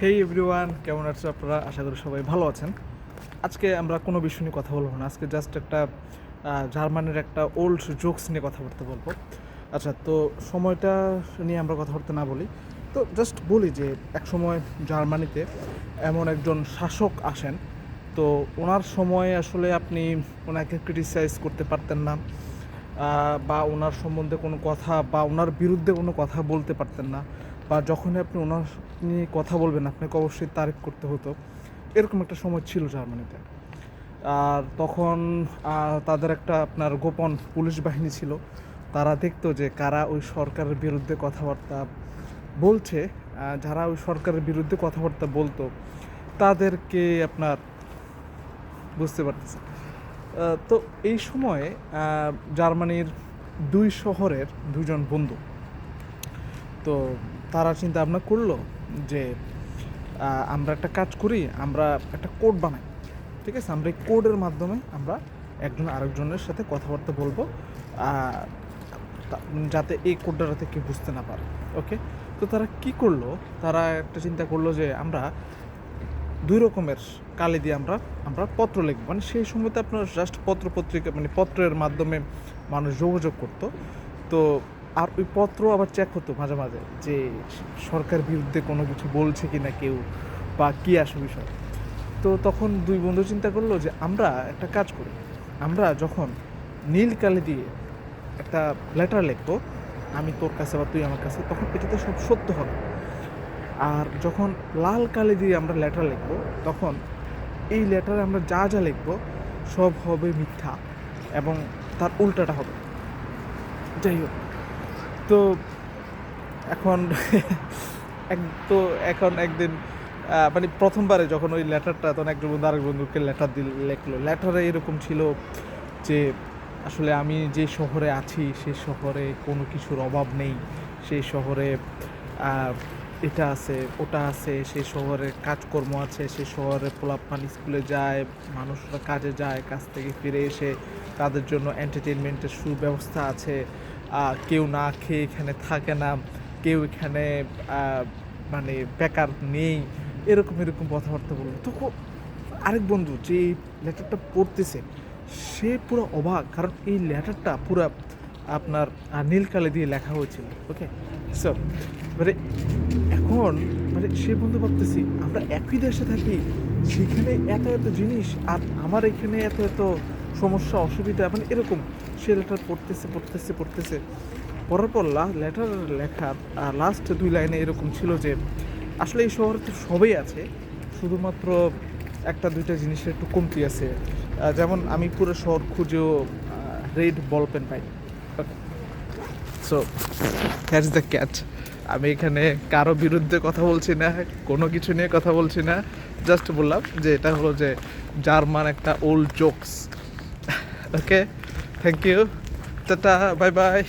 হেই everyone, কেমন আছেন আপনারা? আশা করি সবাই ভালো আছেন। আজকে আমরা কোনো বিষয় নিয়ে কথা বলবো না। আজকে জাস্ট একটা জার্মানির একটা ওল্ড জোকস নিয়ে কথাবার্তা বলবো। আচ্ছা, তো সময়টা নিয়ে আমরা কথাবার্তা না বলি, তো জাস্ট বলি যে একসময় জার্মানিতে এমন একজন শাসক আসেন। তো ওনার সময়ে আসলে আপনি ওনাকে ক্রিটিসাইজ করতে পারতেন না, বা ওনার সম্বন্ধে কোনো কথা বা ওনার বিরুদ্ধে কোনো কথা বলতে পারতেন না, বা যখনই আপনি ওনার নিয়ে কথা বলবেন আপনাকে অবশ্যই তারিফ করতে হতো। এরকম একটা সময় ছিল জার্মানিতে। আর তখন তাদের একটা আপনার গোপন পুলিশ বাহিনী ছিল। তারা দেখতো যে কারা ওই সরকারের বিরুদ্ধে কথাবার্তা বলছে। যারা ওই সরকারের বিরুদ্ধে কথাবার্তা বলতো তাদেরকে আপনার বুঝতে পারতেছে। তো এই সময়ে জার্মানির দুই শহরের দুজন বন্ধু, তো তারা চিন্তা ভাবনা করলো যে আমরা একটা কাজ করি, আমরা একটা কোড বানাই। ঠিক আছে, আমরা এই কোডের মাধ্যমে আমরা একজন আরেকজনের সাথে কথাবার্তা বলবো, আহ, যাতে এই কোডটা যাতে কেউ বুঝতে না পারে। ওকে, তো তারা কি করলো, তারা একটা চিন্তা করলো যে আমরা দুই রকমের কালি দিয়ে আমরা আমরা পত্র লিখব। মানে সেই সময়তে আপনার জাস্ট পত্র পত্রিকা, মানে পত্রের মাধ্যমে মানুষ যোগাযোগ করতো। তো আর ওই পত্র আবার চেক হতো মাঝে মাঝে যে সরকার বিরুদ্ধে কোনো কিছু বলছে কি না কেউ, বা কী আসে বিষয়। তো তখন দুই বন্ধু চিন্তা করলো যে আমরা একটা কাজ করি, আমরা যখন নীল কালি দিয়ে একটা লেটার লিখবো, আমি তোর কাছে বা তুই আমার কাছে, তখন এটাতে সব সত্য হবে। আর যখন লাল কালি দিয়ে আমরা লেটার লিখব, তখন এই লেটারে আমরা যা যা লিখব সব হবে মিথ্যা, এবং তার উল্টাটা হবে। যাই হোক, তো এখন এক তো এখন একদিন মানে প্রথমবারে যখন ওই লেটারটা, তখন একজন বন্ধু আরেক বন্ধুকে লেটার লিখলো। লেটারে এরকম ছিল যে আসলে আমি যে শহরে আছি সেই শহরে কোনো কিছুর অভাব নেই, সেই শহরে এটা আছে ওটা আছে, সেই শহরে কাজকর্ম আছে, সেই শহরে পোলাপান স্কুলে যায়, মানুষরা কাজে যায়, কাজ থেকে ফিরে এসে তাদের জন্য এন্টারটেনমেন্টের সুব্যবস্থা আছে। কেউ না খেয়ে এখানে থাকে না, কেউ এখানে মানে বেকার নেই। এরকম এরকম কথাবার্তা বললো। তো আরেক বন্ধু যে লেটারটা পড়তেছে সে পুরো অবাক, কারণ এই লেটারটা পুরো আপনার নীল কালি দিয়ে লেখা হয়েছিল। ওকে, সো মানে এখন মানে সে বন্ধু ভাবতেছি আমরা একই দেশে থাকি, সেখানে এত এত জিনিস, আর আমার এখানে এত এত সমস্যা অসুবিধা, মানে এরকম। সে লেটার পড়তেছে পড়তেছে পড়তেছে, পড়ার পর লেটার লেখার লাস্ট দুই লাইনে এরকম ছিল যে আসলে এই শহরে তো সবই আছে, শুধুমাত্র একটা দুইটা জিনিসের একটু কমতি আছে। যেমন আমি পুরো শহর খুঁজেও রেড বল পেন পাই। Okay, so that's the catch. আমি এখানে কারো বিরুদ্ধে কথা বলছি না, কোনো কিছু নিয়ে কথা বলছি না, জাস্ট বললাম যে এটা হলো যে জার্মান একটা old jokes. Okay, thank you, tata, bye by.